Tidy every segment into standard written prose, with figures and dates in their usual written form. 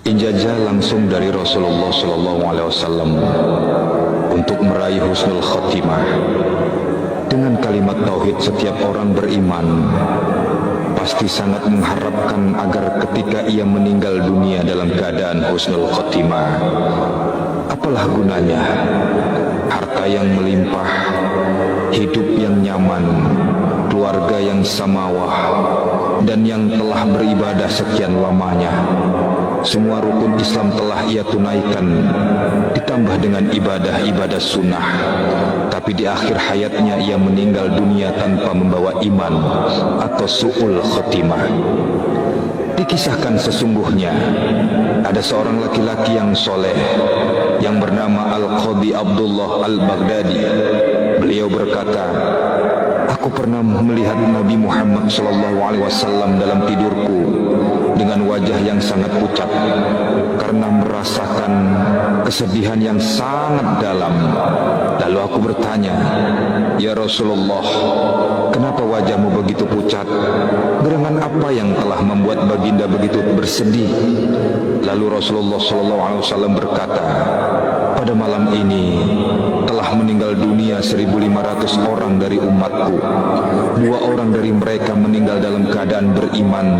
Injajah langsung dari Rasulullah SAW untuk meraih husnul khotimah. Dengan kalimat tauhid, setiap orang beriman pasti sangat mengharapkan agar ketika ia meninggal dunia dalam keadaan husnul khotimah. Apalah gunanya harta yang melimpah, hidup yang nyaman, keluarga yang samawah, dan yang telah beribadah sekian lamanya. Semua rukun Islam telah ia tunaikan, ditambah dengan ibadah-ibadah sunnah. Tapi di akhir hayatnya ia meninggal dunia tanpa membawa iman atau su'ul khotimah. Dikisahkan sesungguhnya ada seorang laki-laki yang soleh yang bernama Al-Qadhi Abdullah Al-Baghdadi. Beliau berkata, "Aku pernah melihat Nabi Muhammad SAW dalam tidurku dengan wajah yang sangat pucat karena merasakan kesedihan yang sangat dalam. Lalu aku bertanya, 'Ya Rasulullah, kenapa wajahmu begitu pucat? Gerangan apa yang telah membuat baginda begitu bersedih?' Lalu Rasulullah SAW berkata, 'Pada malam ini telah meninggal dunia 1.500 orang dari umatku. 2 orang dari mereka meninggal dalam keadaan beriman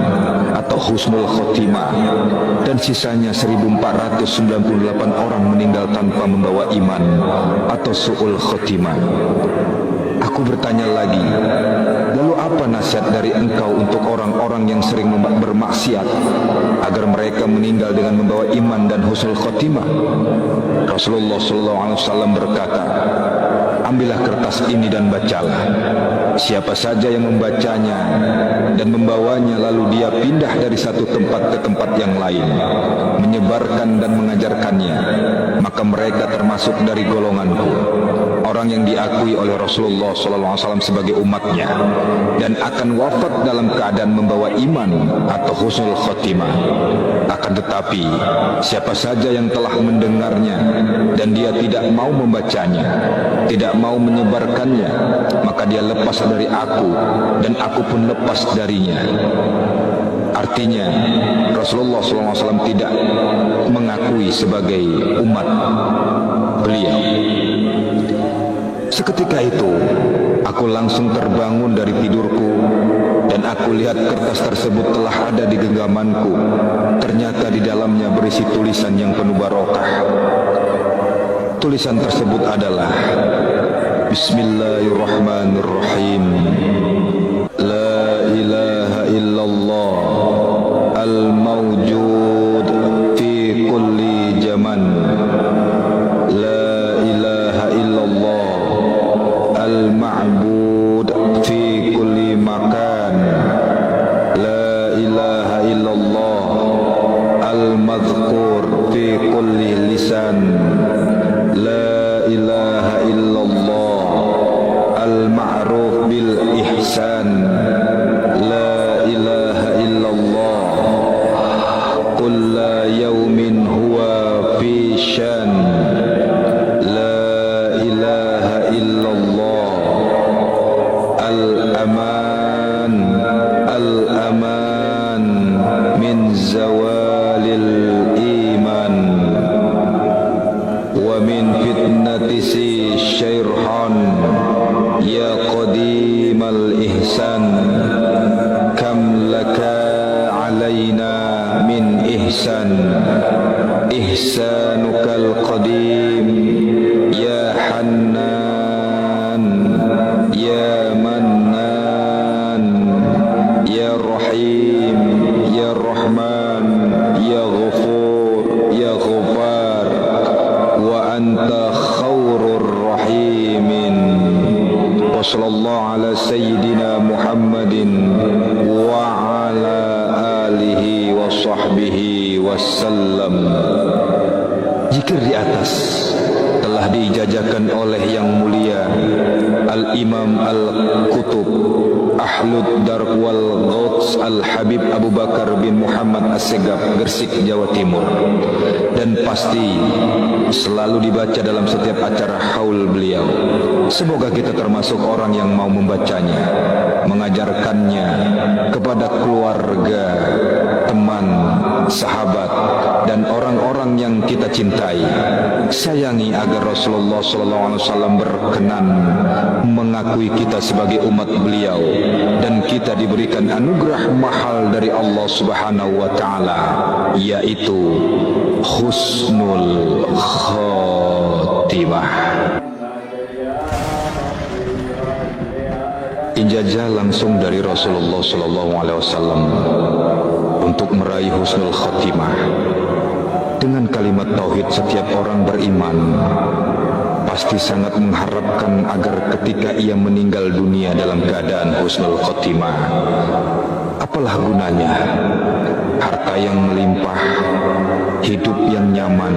atau husnul khotimah, dan sisanya 1.498 orang meninggal tanpa membawa iman atau su'ul khotimah.' Aku bertanya lagi, 'Lalu apa nasihat dari engkau untuk orang-orang yang sering bermaksiat agar mereka meninggal dengan membawa iman dan husnul khotimah?' Rasulullah SAW berkata, 'Ambillah kertas ini dan bacalah. Siapa saja yang membacanya dan membawanya lalu dia pindah dari satu tempat ke tempat yang lain, menyebarkan dan mengajarkannya, maka mereka termasuk dari golonganku, orang yang diakui oleh Rasulullah SAW sebagai umatnya, dan akan wafat dalam keadaan membawa iman atau husnul khotimah. Akan tetapi siapa saja yang telah mendengarnya dan dia tidak mau membacanya, tidak mau menyebarkannya, maka dia lepas dari aku dan aku pun lepas darinya.' Artinya Rasulullah SAW tidak mengakui sebagai umat beliau. Seketika itu aku langsung terbangun dari tidurku dan aku lihat kertas tersebut telah ada di genggamanku. Ternyata di dalamnya berisi tulisan yang penuh barokah. Tulisan tersebut adalah, Bismillahirrahmanirrahim. La ilaha illallah al-mawjud fi kulli zaman. La ilaha illallah al-ma'bud fi kulli makan. La ilaha illallah al-madhkur fi kulli lisan. La ilaha illallah al-ma'ruf bil ihsan. La ilaha illallah kulla yawmin huwa fi syan. La ilaha illallah al-aman al-aman min zawalil iman wa min fitnati si syaitan ya qadimal ihsan. Kam laka alaina min ihsan, ihsanukal qadim ya hannan ya mannan ya rahim ya rahman ya ghafur ya ghafar wa anta khairur rahimin. Wa sallallahu ala sayyidina Muhammadin wa ala alihi wa sahbihi wasallam. Zikir di atas telah diijazakan oleh yang mulia Al-Imam Al-Qutub Ahlud Dar wal Ghuts Al-Habib Abu Bakar bin Muhammad Assegaf, Gresik, Jawa Timur. Dan pasti selalu dibaca dalam setiap acara haul beliau. Semoga kita termasuk orang yang mau membacanya, mengajarkannya kepada keluarga, teman, sahabat, dan orang-orang yang kita cintai. Sayangi agar Rasulullah SAW berkenan mengakui kita sebagai umat beliau, dan kita diberikan anugerah mahal dari Allah Subhanahu wa Ta'ala, yaitu husnul khotimah. Ijazah langsung dari Rasulullah SAW untuk meraih husnul khotimah. Dengan kalimat tauhid, setiap orang beriman pasti sangat mengharapkan agar ketika ia meninggal dunia dalam keadaan husnul khotimah. Apalah gunanya harta yang melimpah, hidup yang nyaman,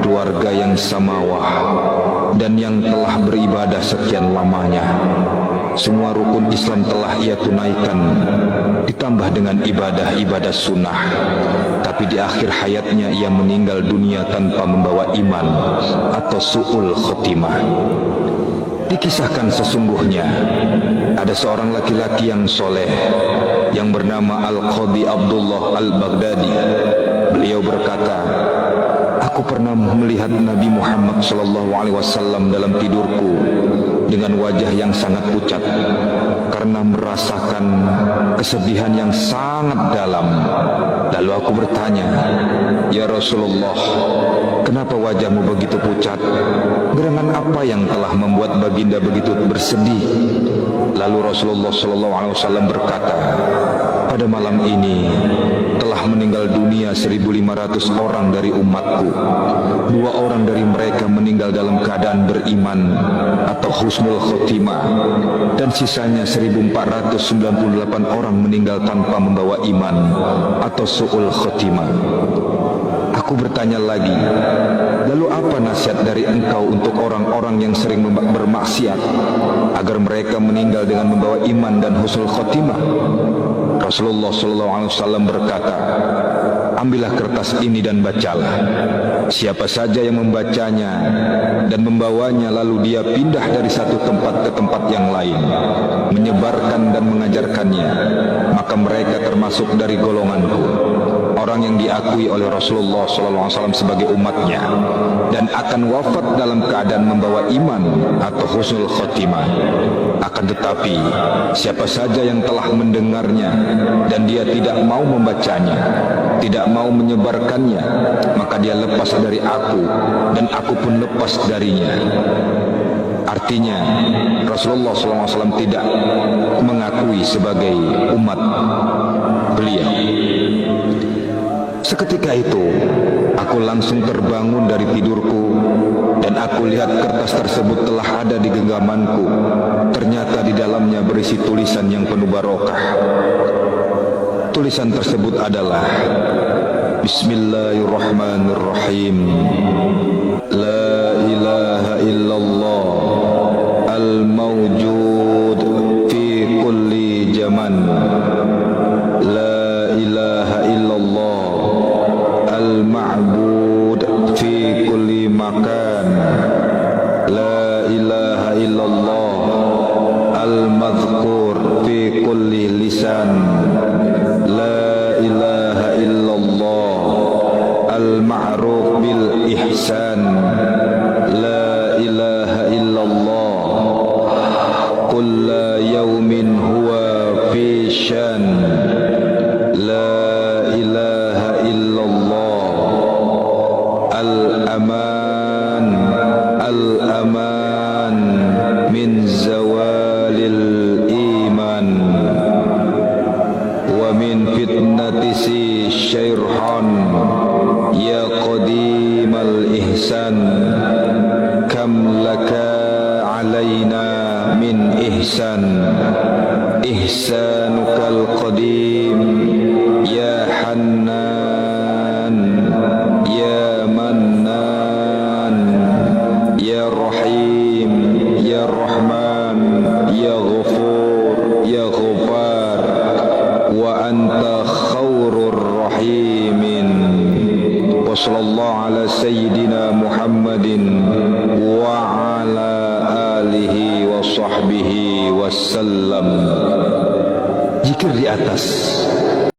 keluarga yang samawah, dan yang telah beribadah sekian lamanya. Semua rukun Islam telah ia tunaikan, ditambah dengan ibadah-ibadah sunnah. Tapi di akhir hayatnya ia meninggal dunia tanpa membawa iman atau su'ul khotimah. Dikisahkan sesungguhnya ada seorang laki-laki yang soleh yang bernama Al-Qadhi Abdullah Al-Baghdadi. Beliau berkata, "Aku pernah melihat Nabi Muhammad SAW dalam tidurku dengan wajah yang sangat pucat karena merasakan kesedihan yang sangat dalam. Lalu aku bertanya, 'Ya Rasulullah, kenapa wajahmu begitu pucat? Gerangan apa yang telah membuat baginda begitu bersedih?' Lalu Rasulullah SAW berkata, 'Pada malam ini telah meninggal dunia 1.500 orang dari umatku. 2 orang dari mereka meninggal dalam keadaan beriman atau husnul khotimah, dan sisanya 1.498 orang meninggal tanpa membawa iman atau su'ul khotimah.' Aku bertanya lagi, 'Lalu apa nasihat dari engkau untuk orang-orang yang sering bermaksiat agar mereka meninggal dengan membawa iman dan husnul khotimah?' Rasulullah SAW berkata, 'Ambillah kertas ini dan bacalah. Siapa saja yang membacanya dan membawanya lalu dia pindah dari satu tempat ke tempat yang lain, menyebarkan dan mengajarkannya, maka mereka termasuk dari golonganku, orang yang diakui oleh Rasulullah SAW sebagai umatnya, dan akan wafat dalam keadaan membawa iman atau husnul khotimah. Akan tetapi siapa saja yang telah mendengarnya dan dia tidak mau membacanya, tidak mau menyebarkannya, maka dia lepas dari aku dan aku pun lepas darinya.' Artinya Rasulullah SAW tidak mengakui sebagai umat beliau. Seketika itu aku langsung terbangun dari tidurku dan aku lihat kertas tersebut telah ada di genggamanku. Ternyata di dalamnya berisi tulisan yang penuh barokah. Tulisan tersebut adalah, Bismillahirrahmanirrahim. La ilaha illallah al-mawjud fi kulli zaman. La ilaha illallah al-ma'bud fi kulli makan. La ilaha illallah al-madhkur fi kulli lisan. La ilaha illallah al-ma'ruf bil ihsan. La ilaha illallah kulla yawmin huwa fi shan. La ilaha illallah al-aman al-aman min zawalil iman wa min fitnati si syairhan ya qadimal ihsan. Kam laka alaina min ihsan ihsanukal qadim ya hannan ya mannan ya rahim ya rahman ya ghafur ya ghafar wa anta khairur rahimin. Wa sallallahu ala sayyidina Muhammadin wa ala alihi wa sahbihi wasallam. Zikir di atas